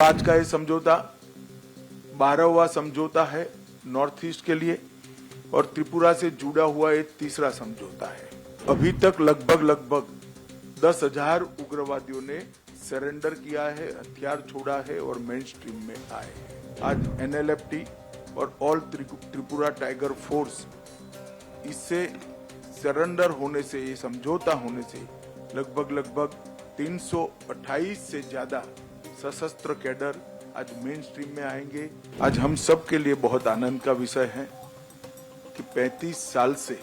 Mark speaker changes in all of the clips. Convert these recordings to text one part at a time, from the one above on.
Speaker 1: आज का ये समझौता 12वां समझौता है नॉर्थ ईस्ट के लिए और त्रिपुरा से जुड़ा हुआ एक तीसरा समझौता है। अभी तक लगभग 10,000 उग्रवादियों ने सरेंडर किया है, हथियार छोड़ा है और मेन स्ट्रीम में आए हैं। आज एनएलएफटी और ऑल त्रिपुरा टाइगर फोर्स इससे सरेंडर होने से, ये समझौता होने से लगभग 328 से ज्यादा सशस्त्र कैडर आज मेन स्ट्रीम में आएंगे। आज हम सब के लिए बहुत आनंद का विषय है कि 35 साल से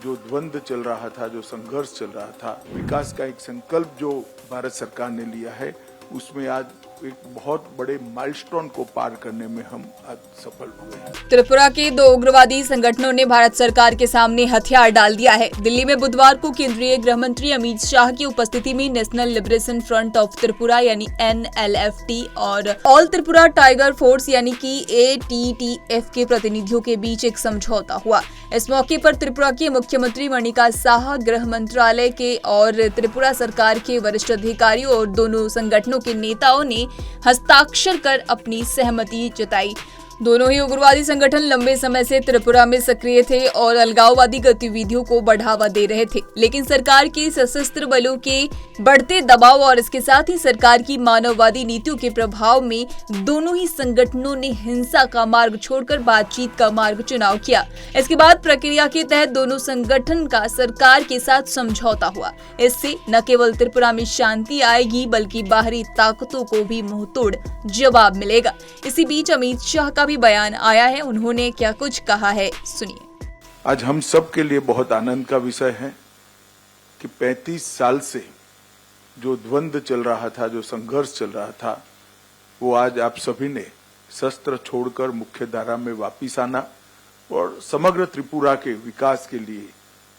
Speaker 1: जो द्वंद्व चल रहा था, जो संघर्ष चल रहा था, विकास का एक संकल्प जो भारत सरकार ने लिया है, उसमें आज एक बहुत बड़े माइलस्टोन को पार करने में हम आज सफल हुए हैं।
Speaker 2: त्रिपुरा के 2 उग्रवादी संगठनों ने भारत सरकार के सामने हथियार डाल दिया है। दिल्ली में बुधवार को केंद्रीय गृह मंत्री अमित शाह की उपस्थिति में national liberation front of Tripura यानी NLFT और ऑल त्रिपुरा टाइगर फोर्स यानी कि ATTF के प्रतिनिधियों के बीच एक समझौता हुआ। इस मौके पर त्रिपुरा के मुख्यमंत्री मणिका साहा, गृह मंत्रालय के और त्रिपुरा सरकार के वरिष्ठ अधिकारियों और दोनों संगठनों के नेताओं ने हस्ताक्षर कर अपनी सहमति जताई। दोनों ही उग्रवादी संगठन लंबे समय से त्रिपुरा में सक्रिय थे और अलगाववादी गतिविधियों को बढ़ावा दे रहे थे, लेकिन सरकार के सशस्त्र बलों के बढ़ते दबाव और इसके साथ ही सरकार की मानववादी नीतियों के प्रभाव में दोनों ही संगठनों ने हिंसा का मार्ग छोड़कर बातचीत का मार्ग चुनाव किया। इसके बाद प्रक्रिया के तहत दोनों संगठन का सरकार के साथ समझौता हुआ। इससे न केवल त्रिपुरा में शांति आएगी बल्कि बाहरी ताकतों को भी मुंहतोड़ जवाब मिलेगा। इसी बीच अमित शाह का भी बयान आया है। उन्होंने क्या कुछ कहा है, सुनिए।
Speaker 1: आज हम सब के लिए बहुत आनंद का विषय है कि 35 साल से जो द्वंद्व चल रहा था, जो संघर्ष चल रहा था, वो आज आप सभी ने शस्त्र छोड़कर मुख्य धारा में वापिस आना और समग्र त्रिपुरा के विकास के लिए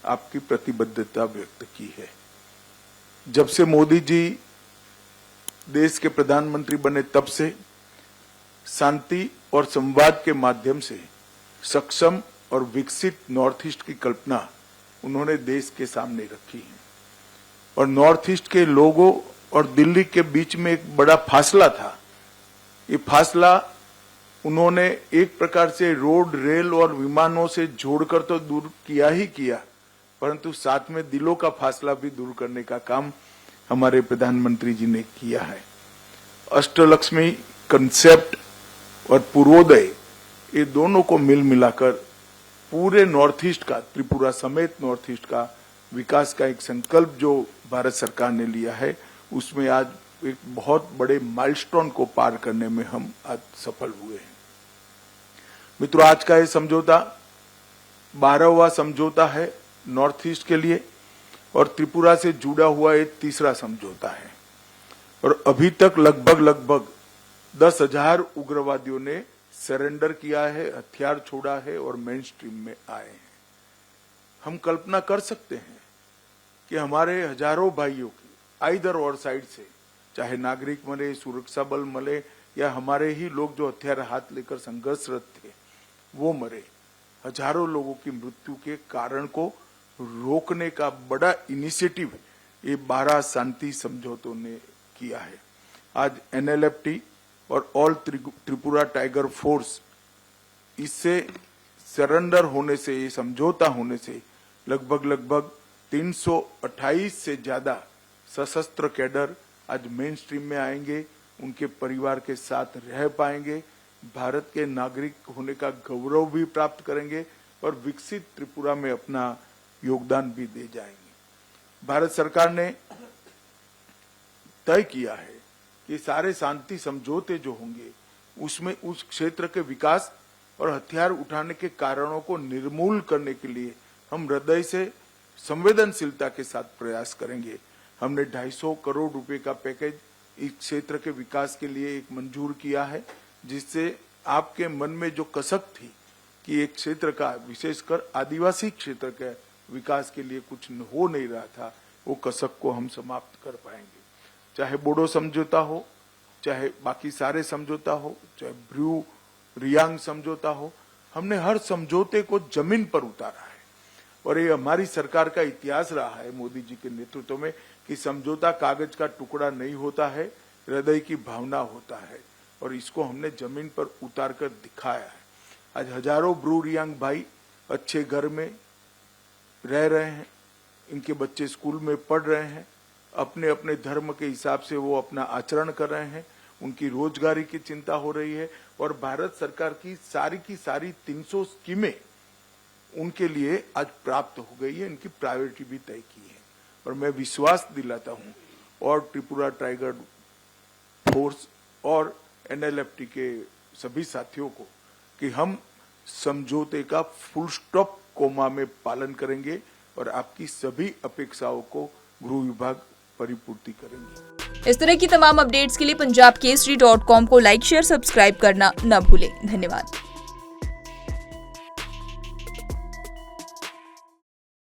Speaker 1: आपकी प्रतिबद्धता व्यक्त की है। जब से मोदी जी देश के प्रधानमंत्री बने, तब से शांति और संवाद के माध्यम से सक्षम और विकसित नॉर्थ ईस्ट की कल्पना उन्होंने देश के सामने रखी है। और नॉर्थ ईस्ट के लोगों और दिल्ली के बीच में एक बड़ा फासला था। ये फासला उन्होंने एक प्रकार से रोड, रेल और विमानों से जोड़कर तो दूर किया ही किया, परंतु साथ में दिलों का फासला भी दूर करने का काम हमारे प्रधानमंत्री जी ने किया है। अष्टलक्ष्मी कंसेप्ट और पूर्वोदय, ये दोनों को मिल मिलाकर पूरे नॉर्थ ईस्ट का, त्रिपुरा समेत नॉर्थ ईस्ट का विकास का एक संकल्प जो भारत सरकार ने लिया है, उसमें आज एक बहुत बड़े माइलस्टोन को पार करने में हम आज सफल हुए हैं। मित्रों, आज का ये समझौता 12वां समझौता है नॉर्थ ईस्ट के लिए और त्रिपुरा से जुड़ा हुआ एक तीसरा समझौता है। और अभी तक लगभग 10,000 उग्रवादियों ने सरेंडर किया है, हथियार छोड़ा है और मेन स्ट्रीम में आए हैं। हम कल्पना कर सकते हैं कि हमारे हजारों भाइयों की आइदर और साइड से, चाहे नागरिक मरे, सुरक्षा बल मरे या हमारे ही लोग जो हथियार हाथ लेकर संघर्षरत थे वो मरे, हजारों लोगों की मृत्यु के कारण को रोकने का बड़ा इनिशिएटिव ये 12 शांति समझौतों ने किया है। आज एनएलएफटी और ऑल त्रिपुरा टाइगर फोर्स इससे सरेंडर होने से, ये समझौता होने से लगभग 328 से ज्यादा सशस्त्र कैडर आज मेन स्ट्रीम में आएंगे, उनके परिवार के साथ रह पाएंगे, भारत के नागरिक होने का गौरव भी प्राप्त करेंगे और विकसित त्रिपुरा में अपना योगदान भी दे जाएंगे। भारत सरकार ने तय किया है कि सारे शांति समझौते जो होंगे उसमें उस क्षेत्र के विकास और हथियार उठाने के कारणों को निर्मूल करने के लिए हम हृदय से संवेदनशीलता के साथ प्रयास करेंगे। हमने 250 करोड़ रुपए का पैकेज इस क्षेत्र के विकास के लिए एक मंजूर किया है, जिससे आपके मन में जो कसक थी कि एक क्षेत्र का, विशेषकर आदिवासी क्षेत्र के विकास के लिए कुछ हो नहीं रहा था, वो कसक को हम समाप्त कर पाएंगे। चाहे बोडो समझौता हो, चाहे बाकी सारे समझौता हो, चाहे ब्रू रियांग समझौता हो, हमने हर समझौते को जमीन पर उतारा है। और ये हमारी सरकार का इतिहास रहा है मोदी जी के नेतृत्व में कि समझौता कागज का टुकड़ा नहीं होता है, हृदय की भावना होता है और इसको हमने जमीन पर उतार कर दिखाया है। आज हजारों ब्रू रियांग भाई अच्छे घर में रह रहे हैं, इनके बच्चे स्कूल में पढ़ रहे हैं, अपने अपने धर्म के हिसाब से वो अपना आचरण कर रहे हैं, उनकी रोजगारी की चिंता हो रही है और भारत सरकार की सारी 300 स्कीमें उनके लिए आज प्राप्त हो गई है, इनकी प्रायोरिटी भी तय की है। और मैं विश्वास दिलाता हूं और त्रिपुरा टाइगर फोर्स और NLFT के सभी साथियों को कि हम समझौते का फुल स्टॉप कोमा में पालन करेंगे और आपकी सभी अपेक्षाओं को गृह विभाग परिपूर्ति करेंगे।
Speaker 2: इस तरह की तमाम अपडेट्स के लिए punjabkesari.com को लाइक, शेयर, सब्सक्राइब करना न भूलें। धन्यवाद।